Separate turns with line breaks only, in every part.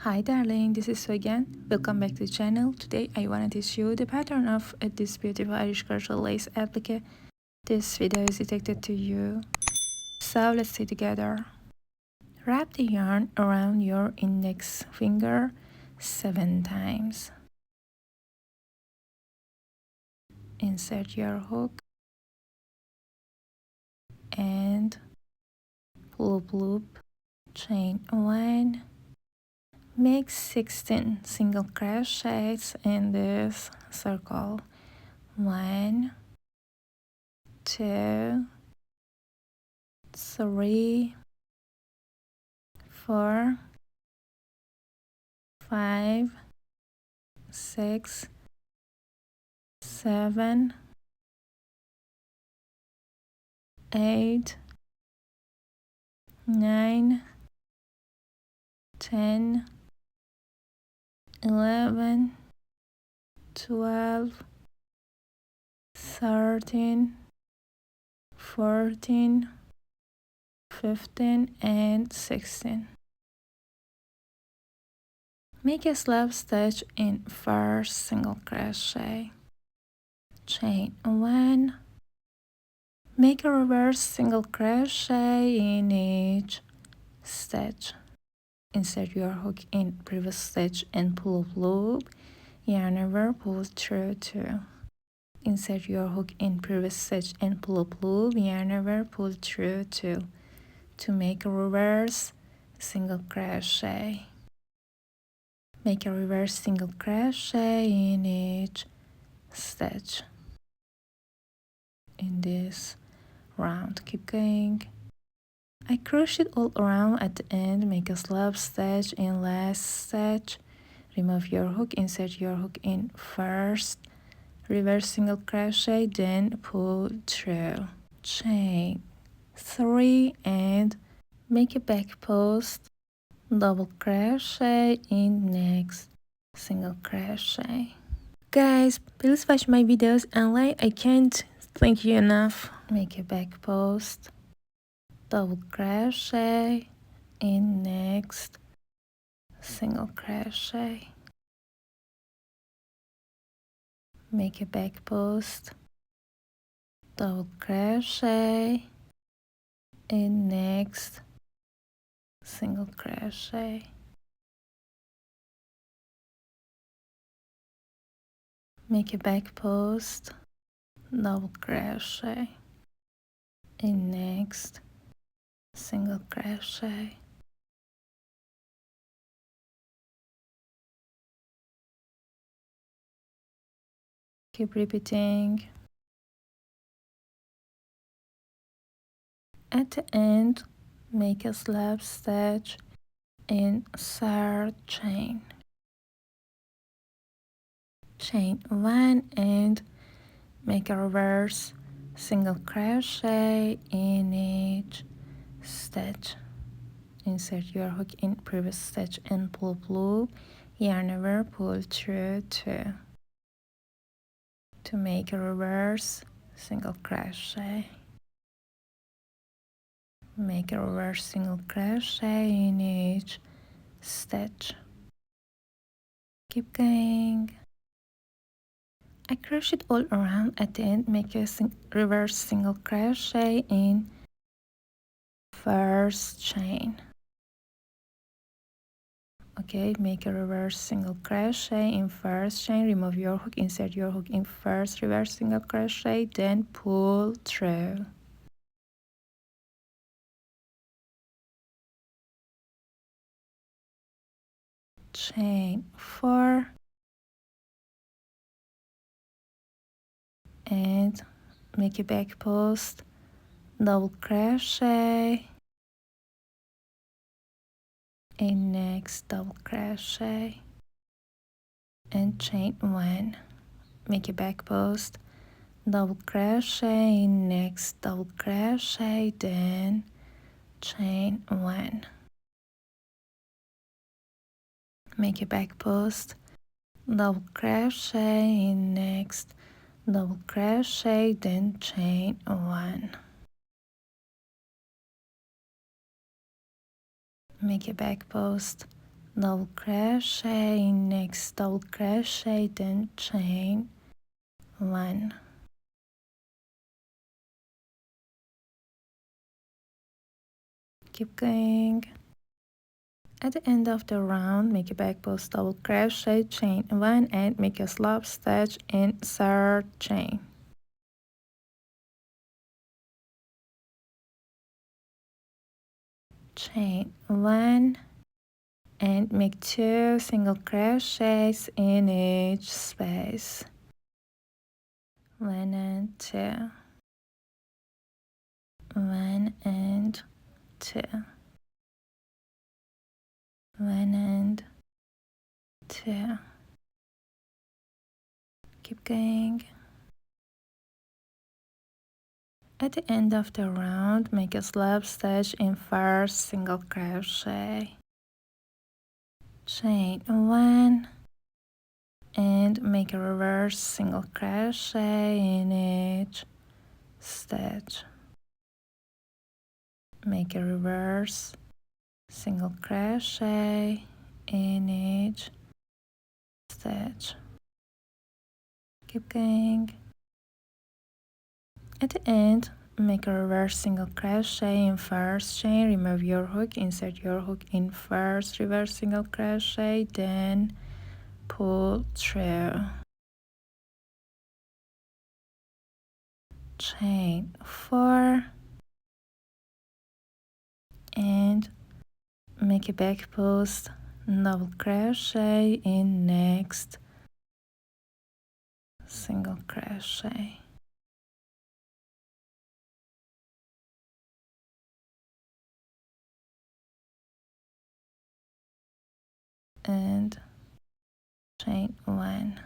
Hi darling, this is Sue again. Welcome back to the channel. Today I wanted to show you the pattern of this beautiful Irish crochet lace applique. This video is dedicated to you. So let's see together. Wrap the yarn around your index finger 7 times. Insert your hook and loop, chain 1. Make 16 single crochets in this circle. 1, 2, 3, 4, 5, 6, 7, 8, 9, 10, 11, 12, 13, 14, 15, and 16. Make a slip stitch in first single crochet. Chain 1. Make a reverse single crochet in each stitch. Insert your hook in previous stitch and pull up loop. Yarn over, pull through 2. Insert your hook in previous stitch and pull up loop. Yarn over, pull through 2 to make a reverse single crochet. Make a reverse single crochet in each stitch. In this round, keep going. I crocheted all around at the end. Make a slip stitch in last stitch. Remove your hook, insert your hook in first reverse single crochet, then pull through, chain 3 and make a back post, double crochet in next single crochet. Guys, please watch my videos and like, I can't thank you enough. Make a back post, double crochet in next single crochet. Make a back post, double crochet in next single crochet. Make a back post, double crochet in next single crochet. Keep repeating. At the end, make a slip stitch in third chain. Chain 1 and make a reverse single crochet in each stitch. Insert your hook in previous stitch and pull up loop. Yarn over, pull through 2 to make a reverse single crochet. Make a reverse single crochet in each stitch. Keep going. I crocheted all around. At the end, make a reverse single crochet in first chain. Okay, make a reverse single crochet in first chain, remove your hook, insert your hook in first reverse single crochet, then pull through. Chain 4 and make a back post, double crochet in next double crochet and chain 1. Make a back post, double crochet in next double crochet, then chain 1. Make a back post, double crochet in next double crochet, then chain 1. Make a back post, double crochet, next double crochet, then chain 1. Keep going. At the end of the round, make a back post double crochet, chain 1 and make a slop stitch in third chain. Chain 1 and make 2 single crochets in each space. 1 and 2. 1 and 2. 1 and 2. Keep going. At the end of the round, make a slip stitch in first single crochet. Chain 1 and make a reverse single crochet in each stitch. Make a reverse single crochet in each stitch. Keep going. At the end, make a reverse single crochet in first chain, remove your hook, insert your hook in first reverse single crochet, then pull through. Chain 4 and make a back post double crochet in next single crochet. And chain 1.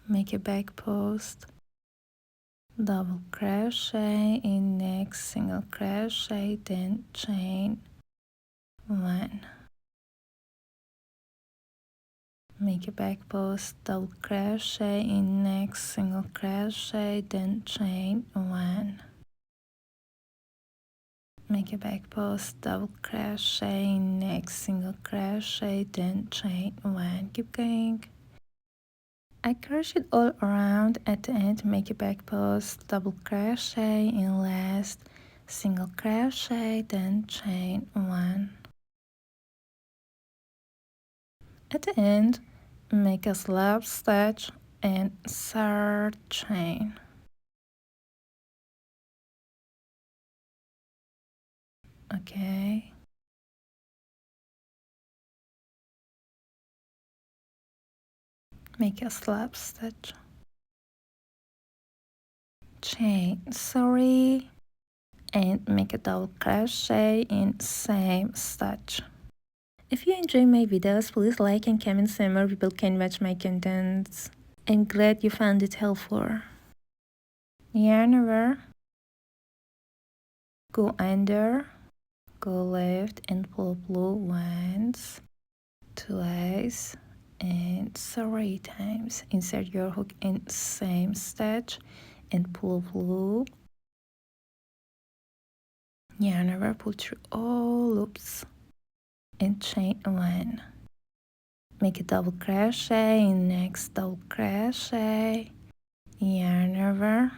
Make a back post double crochet in next single crochet, then chain 1. Make a back post double crochet in next single crochet, then chain 1. Make a back post double crochet in next single crochet, then chain 1. Keep going. I crocheted all around. At the end, make a back post double crochet in last single crochet, then chain 1. At the end, make a slip stitch and third chain. Okay. Make a slip stitch. Chain 3 and make a double crochet in same stitch. If you enjoy my videos, please like and comment so more people can watch my contents. I'm glad you found it helpful. Yarn over, go under, go left and pull blue once, twice and 3 times. Insert your hook in same stitch and pull blue. Yarn over, pull through all loops and chain 1. Make a double crochet in next double crochet, yarn over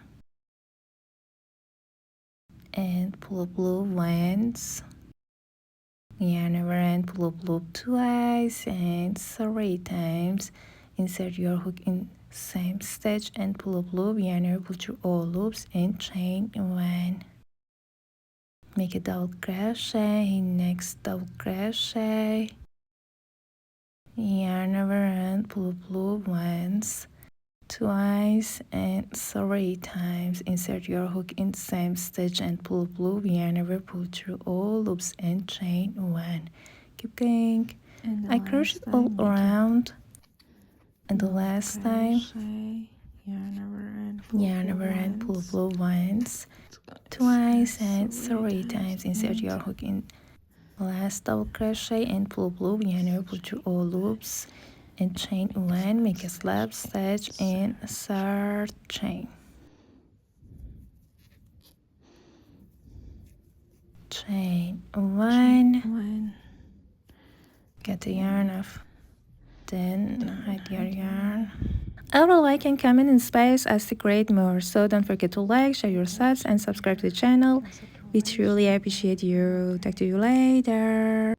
and pull blue once, yarn over and pull blue twice and 3 times. Insert your hook in same stitch and pull blue, yarn over, pull through all loops and chain 1. Make a double crochet in next double crochet, yarn over and pull blue once, twice and 3 times. Insert your hook in the same stitch and pull blue, yarn over, pull through all loops and chain 1. Keep going. I crocheted all around, and the last time yarn over and pull blue once, twice and 3 times. Insert your hook in last double crochet and pull blue, yarn over, pull through all loops and chain 1. Make a slip stitch in third chain. chain one, get the yarn off, then hide your yarn. I would like and comment in space as to create more, so don't forget to like, share your thoughts, and subscribe to the channel. We truly appreciate you. Talk to you later.